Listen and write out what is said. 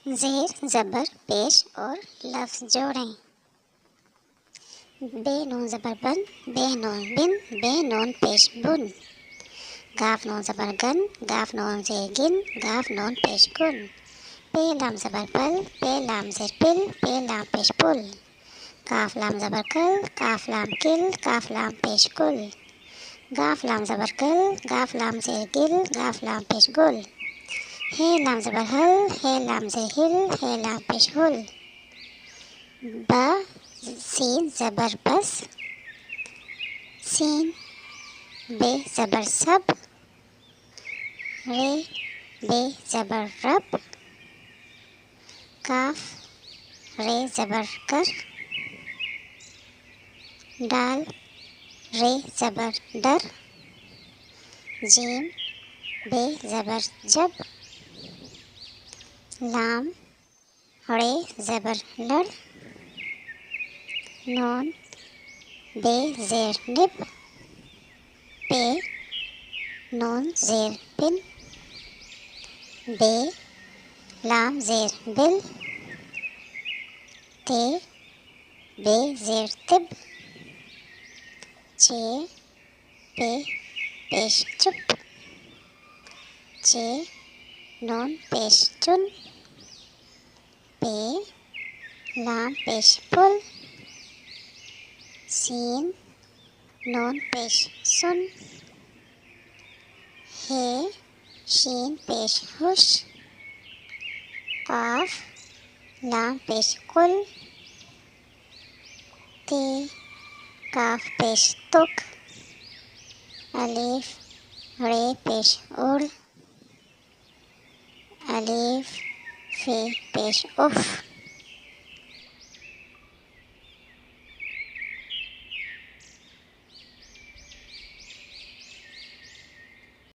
زیر زبر پیش اور لفظ جوڑیں۔ بے نون زبر بن، بے نون بن، بے نون پیش بن۔ گاف نون زبر گن، گاف نون زیر گن، گاف نون پیش گن۔ پے لام زبر پل، پے لام زیر پل، پے لام پیش پل۔ کاف لام زبر کل، کاف لام کل، کاف لام پیش کل۔ گاف لام زبر گل، گاف لام زیر گل، گاف لام پیش گل۔ ہے لام زبر ہل، ہے لام زیر ہل، ہے لام پیش ہل۔ با سین زبر بس، سین بے زبر سب، رے بے زبر رب۔ کاف رے زبر کر، ڈال رے زبر ڈر۔ جیم بے زبر جب، لام رے زبر لڑ۔ نون بے زیر نب، پے نون زیر پن۔ بے لام زیر بل، تے بے زیر طب۔ چے پے پیش چپ، چے نون پیش چن۔ پے لام پیش پل، سین نون پیش سن۔ ہے شین پیش ہوش، قاف لام پیش قل۔ تے کاف پیش تک، الف رے پیش اڑ، الف فے پیش اف۔